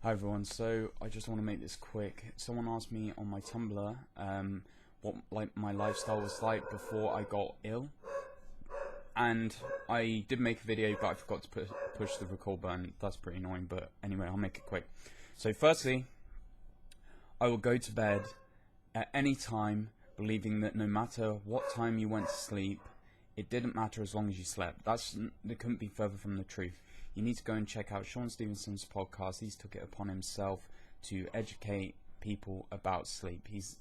Hi everyone, so I just want to make this quick. Someone asked me on my Tumblr what my lifestyle was like before I got ill, and I did make a video but I forgot to push the record button. That's pretty annoying, but anyway, I'll make it quick. So firstly, I will go to bed at any time believing that no matter what time you went to sleep, it didn't matter as long as you slept. That couldn't be further from the truth. You need to go and check out Sean Stevenson's podcast. He's took it upon himself to educate people about sleep. He's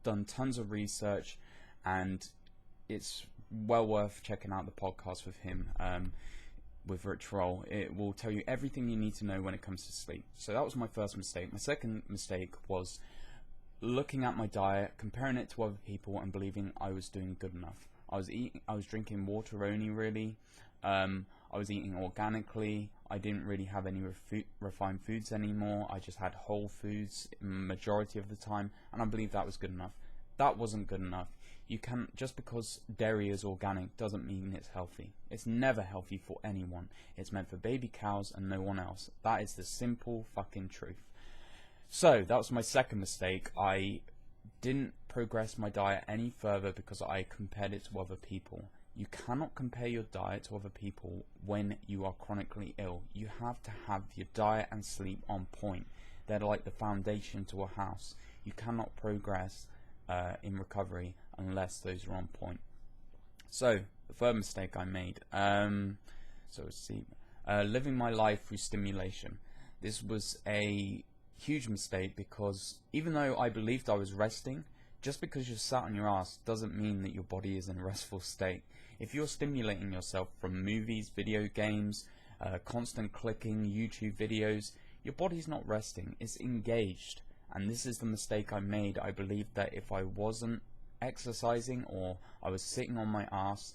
done tons of research, and it's well worth checking out the podcast with him, with Rich Roll. It will tell you everything you need to know when it comes to sleep. So that was my first mistake. My second mistake was looking at my diet, comparing it to other people, and believing I was doing good enough. I was drinking water only, really. I was eating organically. I didn't really have any refined foods anymore. I just had whole foods majority of the time, and I believed that was good enough. That wasn't good enough. You can't, just because dairy is organic doesn't mean it's healthy. It's never healthy for anyone. It's meant for baby cows and no one else. That is the simple fucking truth. So that was my second mistake. I didn't progress my diet any further because I compared it to other people. You cannot compare your diet to other people when you are chronically ill. You have to have your diet and sleep on point. They're like the foundation to a house. You cannot progress in recovery unless those are on point. So the third mistake I made, living my life through stimulation. This was a huge mistake because even though I believed I was resting, just because you're sat on your ass doesn't mean that your body is in a restful state. If you're stimulating yourself from movies, video games, constant clicking, YouTube videos, your body's not resting, it's engaged. And this is the mistake I made. I believed that if I wasn't exercising or I was sitting on my ass,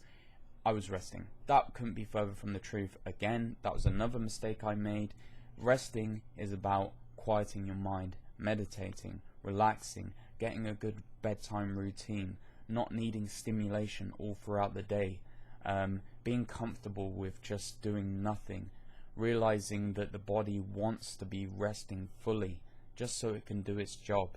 I was resting. That couldn't be further from the truth. Again, that was another mistake I made. Resting is about quieting your mind, meditating, relaxing, getting a good bedtime routine, not needing stimulation all throughout the day, being comfortable with just doing nothing, realizing that the body wants to be resting fully just so it can do its job.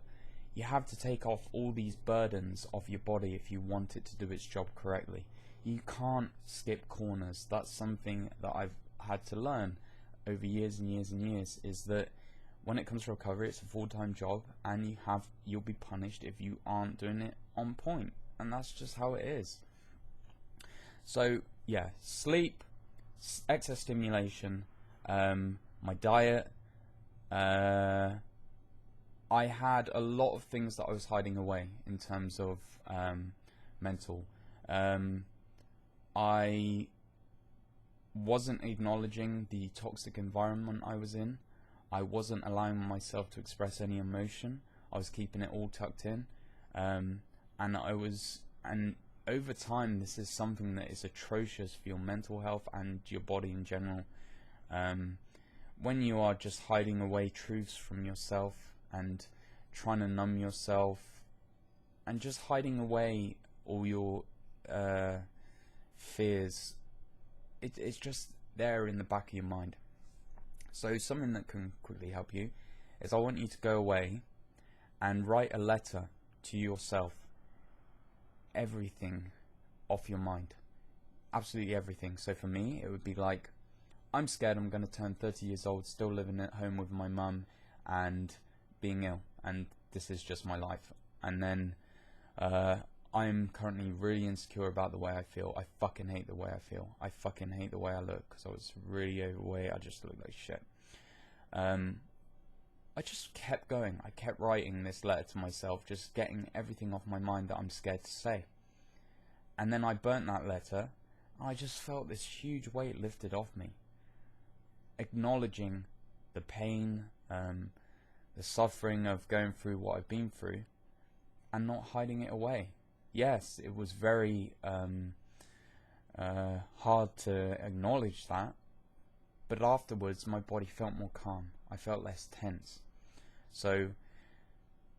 You have to take off all these burdens off your body if you want it to do its job correctly. You can't skip corners. That's something that I've had to learn over years and years and years, is that when it comes to recovery, it's a full-time job, and you'll be punished if you aren't doing it on point, and that's just how it is. So yeah, sleep, excess stimulation, my diet. I had a lot of things that I was hiding away in terms of mental. I wasn't acknowledging the toxic environment I was in. I wasn't allowing myself to express any emotion. I was keeping it all tucked in, and over time, this is something that is atrocious for your mental health and your body in general. When you are just hiding away truths from yourself and trying to numb yourself and just hiding away all your fears, it's just there in the back of your mind. So something that can quickly help you is, I want you to go away and write a letter to yourself. Everything off your mind. Absolutely everything. So for me, it would be like, I'm scared I'm going to turn 30 years old, still living at home with my mum and being ill, and this is just my life. And then I'm currently really insecure about the way I feel. I fucking hate the way I feel. I fucking hate the way I look because I was really overweight. I just look like shit. I just kept going. I kept writing this letter to myself, just getting everything off my mind that I'm scared to say. And then I burnt that letter, and I just felt this huge weight lifted off me. Acknowledging the pain, the suffering of going through what I've been through, and not hiding it away. Yes, it was very hard to acknowledge that, but afterwards my body felt more calm. I felt less tense. So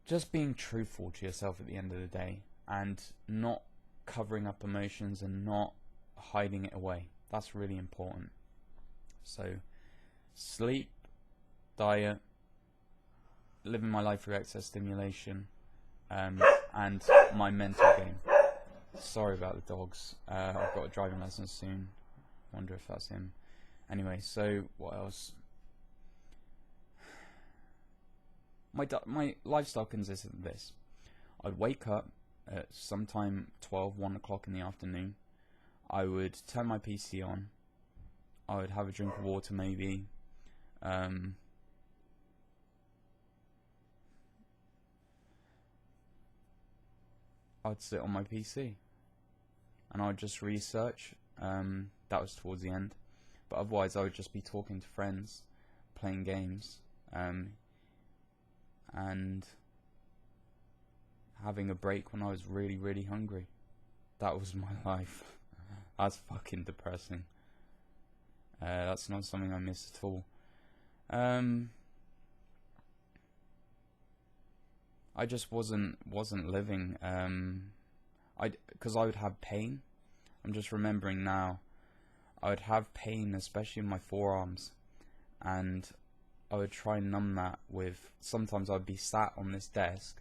just being truthful to yourself at the end of the day, and not covering up emotions and not hiding it away. That's really important. So sleep, diet, living my life through excess stimulation, and my mental game. Sorry about the dogs. I've got a driving lesson soon. Wonder if that's him. Anyway, so what else? My lifestyle consists of this. I'd wake up at sometime 1 o'clock in the afternoon. I would turn my PC on. I would have a drink of water maybe. I'd sit on my PC and I'd just research. That was towards the end, but otherwise I would just be talking to friends, playing games, and having a break when I was really hungry. That was my life. That's fucking depressing. That's not something I miss at all. I just wasn't living. Because I would have pain. I'm just remembering now. I would have pain, especially in my forearms, and I would try and numb that with. Sometimes I'd be sat on this desk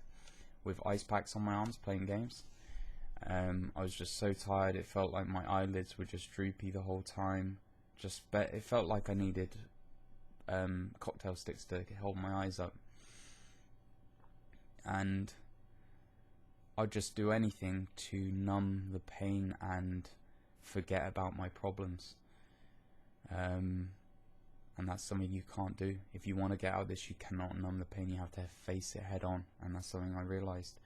with ice packs on my arms playing games. I was just so tired. It felt like my eyelids were just droopy the whole time. It felt like I needed cocktail sticks to hold my eyes up. And I'd just do anything to numb the pain and forget about my problems. And that's something you can't do. If you want to get out of this, you cannot numb the pain. You have to face it head on. And that's something I realized,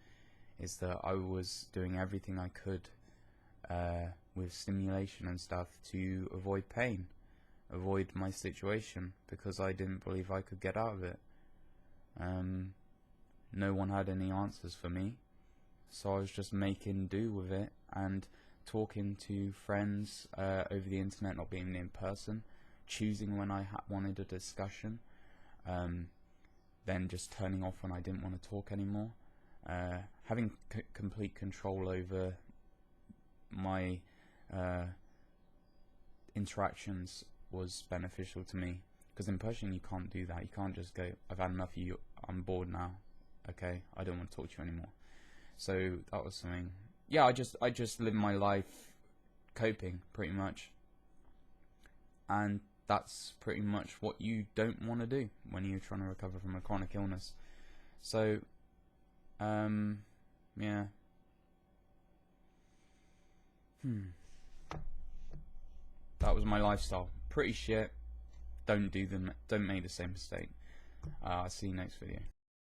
is that I was doing everything I could with stimulation and stuff to avoid pain, avoid my situation, because I didn't believe I could get out of it. No one had any answers for me, so I was just making do with it and talking to friends over the internet, not being in person, choosing when I wanted a discussion, then just turning off when I didn't want to talk anymore. Having complete control over my interactions was beneficial to me, because in person you can't do that. You can't just go, I've had enough of you, I'm bored now, okay, I don't want to talk to you anymore. So that was something. Yeah, I just lived my life coping, pretty much, and that's pretty much what you don't want to do when you're trying to recover from a chronic illness. So yeah. That was my lifestyle. Pretty shit. Don't make the same mistake. I'll see you next video.